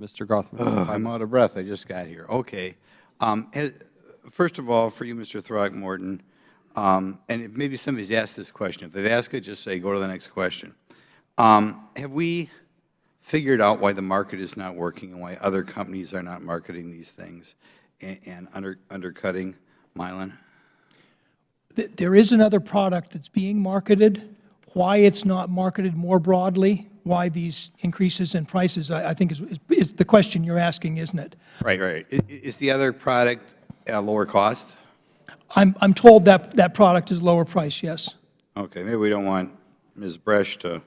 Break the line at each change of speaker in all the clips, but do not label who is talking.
Mr. Grothman.
I'm out of breath. I just got here. Okay. First of all, for you, Mr. Throckmorton, and if maybe somebody's asked this question. If they've asked it, just say, go to the next question. Have we figured out why the market is not working and why other companies are not marketing these things and undercutting myelin?
There is another product that's being marketed. Why it's not marketed more broadly, why these increases in prices, I think is the question you're asking, isn't it?
Right, right. Is the other product at lower cost?
I'm told that that product is lower price, yes.
Okay, maybe we don't want Ms. Bresch to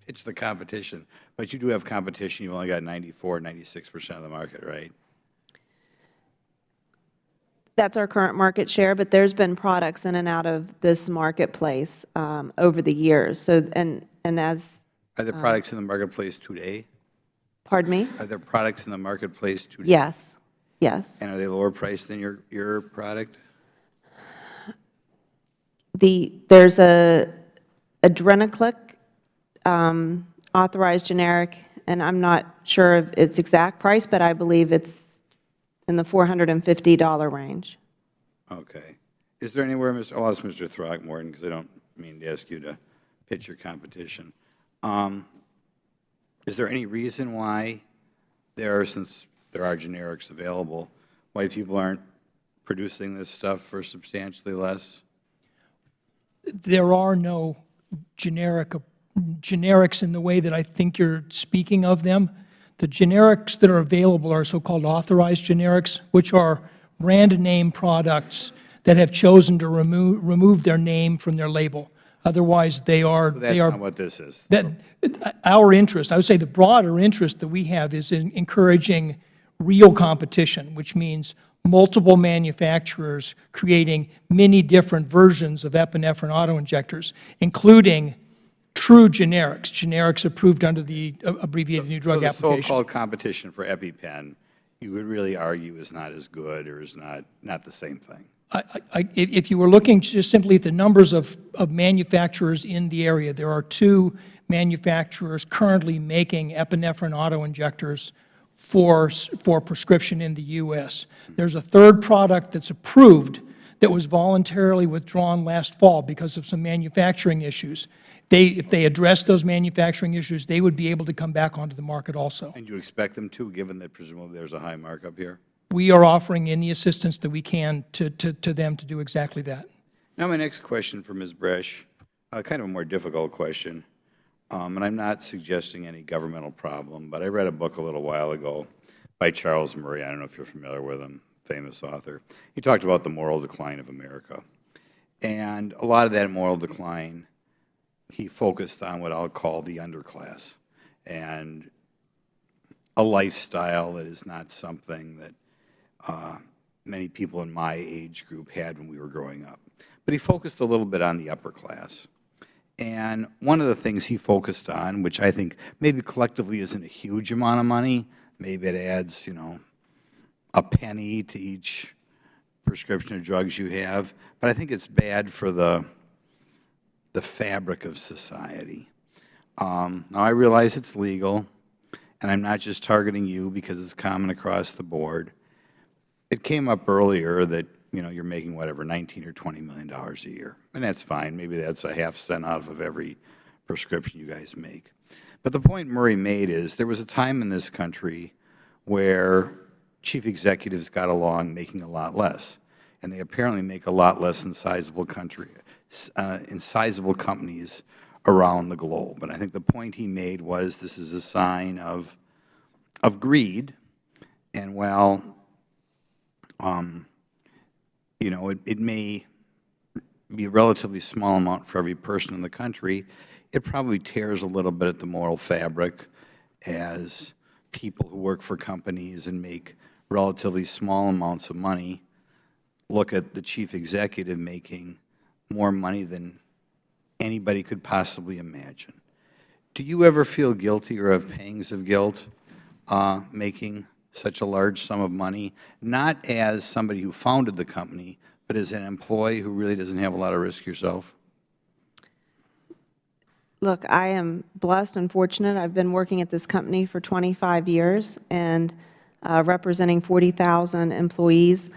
pitch the competition, but you do have competition. You only got 94, 96% of the market, right?
That's our current market share, but there's been products in and out of this marketplace over the years. So, and as
Are there products in the marketplace today?
pardon me?
Are there products in the marketplace today?
Yes, yes.
And are they lower priced than your product?
There's a Adrenaclick authorized generic, and I'm not sure of its exact price, but I believe it's in the $450 range.
Okay. Is there anywhere, I'll ask Mr. Throckmorton, because I don't mean to ask you to pitch your competition. Is there any reason why since there are generics available, why people aren't producing this stuff for substantially less?
There are no generics in the way that I think you're speaking of them. The generics that are available are so-called authorized generics, which are brand name products that have chosen to remove their name from their label. Otherwise, they are.
So that's not what this is.
Our interest, I would say the broader interest that we have is in encouraging real competition, which means multiple manufacturers creating many different versions of epinephrine autoinjectors, including true generics approved under the abbreviated new drug application.
The so-called competition for EpiPen, you would really argue is not as good or is not the same thing.
If you were looking just simply at the numbers of manufacturers in the area, there are 2 manufacturers currently making epinephrine autoinjectors for prescription in the U.S. There's a third product that's approved that was voluntarily withdrawn last fall because of some manufacturing issues. If they address those manufacturing issues, they would be able to come back onto the market also.
And you expect them to, given that presumably there's a high markup here?
We are offering any assistance that we can to them to do exactly that.
Now my next question for Ms. Bresch, kind of a more difficult question, and I'm not suggesting any governmental problem, but I read a book a little while ago by Charles Murray. I don't know if you're familiar with him, famous author. He talked about the moral decline of America. And a lot of that moral decline, he focused on what I'll call the underclass and a lifestyle that is not something that many people in my age group had when we were growing up. But he focused a little bit on the upper class. And one of the things he focused on, which I think maybe collectively isn't a huge amount of money, maybe it adds, you know, a penny to each prescription of drugs you have, but I think it's bad for the fabric of society. Now, I realize it's legal, and I'm not just targeting you because it's common across the board. It came up earlier that, you know, you're making whatever, $19 or $20 million a year, and that's fine. Maybe that's a half cent out of every prescription you guys make. But the point Murray made is there was a time in this country where chief executives got along making a lot less, and they apparently make a lot less in sizable companies around the globe. And I think the point he made was this is a sign of greed, and while you know, it may be a relatively small amount for every person in the country, it probably tears a little bit at the moral fabric as people who work for companies and make relatively small amounts of money look at the chief executive making more money than anybody could possibly imagine. Do you ever feel guilty or have pangs of guilt making such a large sum of money, not as somebody who founded the company, but as an employee who really doesn't have a lot of risk yourself?
Look, I am blessed and fortunate. I've been working at this company for 25 years and representing 40,000 employees.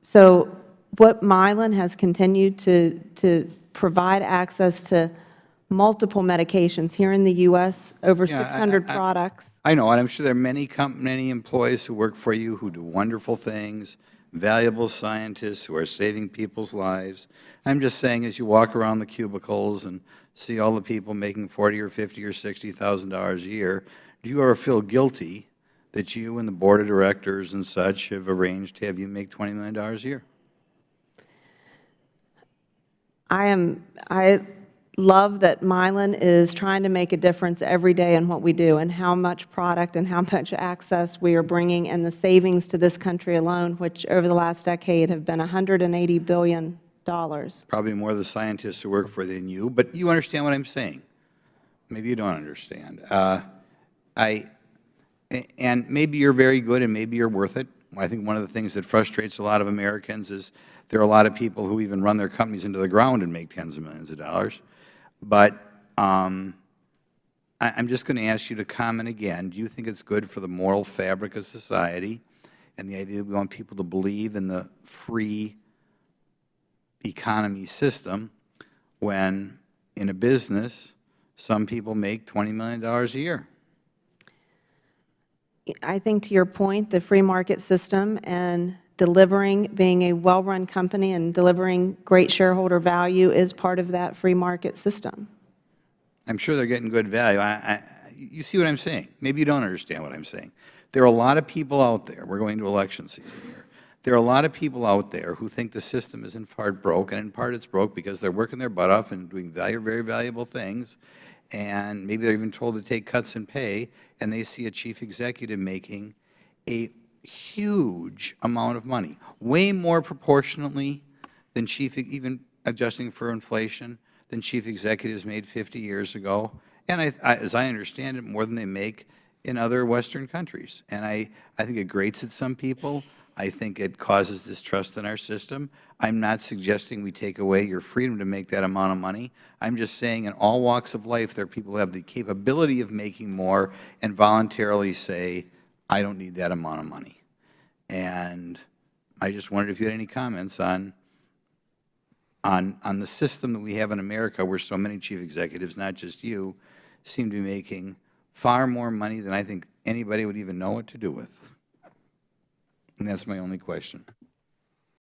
So what Mylan has continued to provide access to multiple medications here in the U.S., over
Yeah,
600 products.
I know, and I'm sure there are many employees who work for you who do wonderful things, valuable scientists who are saving people's lives. I'm just saying, as you walk around the cubicles and see all the people making $40,000 or $50,000 or $60,000 a year, do you ever feel guilty that you and the board of directors and such have arranged to have you make $20 million a year?
I love that Mylan is trying to make a difference every day in what we do and how much product and how much access we are bringing, and the savings to this country alone, which over the last decade have been $180 billion.
Probably more the scientists who work for than you, but you understand what I'm saying. Maybe you don't understand. And maybe you're very good and maybe you're worth it. I think one of the things that frustrates a lot of Americans is there are a lot of people who even run their companies into the ground and make tens of millions of dollars. But I'm just going to ask you to comment again. Do you think it's good for the moral fabric of society and the idea that we want people to believe in the free economy system when in a business some people make $20 million a year?
I think to your point, the free market system and being a well-run company and delivering great shareholder value is part of that free market system.
I'm sure they're getting good value. You see what I'm saying? Maybe you don't understand what I'm saying. There are a lot of people out there. We're going to election season here. There are a lot of people out there who think the system is in part broke, and in part it's broke because they're working their butt off and doing very valuable things, and maybe they're even told to take cuts in pay, and they see a chief executive making a huge amount of money, way more proportionately than even adjusting for inflation, than chief executives made 50 years ago, and as I understand it, more than they make in other Western countries. And I think it grates at some people. I think it causes distrust in our system. I'm not suggesting we take away your freedom to make that amount of money. I'm just saying in all walks of life there are people who have the capability of making more and voluntarily say, I don't need that amount of money. And I just wondered if you had any comments on the system that we have in America where so many chief executives, not just you, seem to be making far more money than I think anybody would even know what to do with. And that's my only question.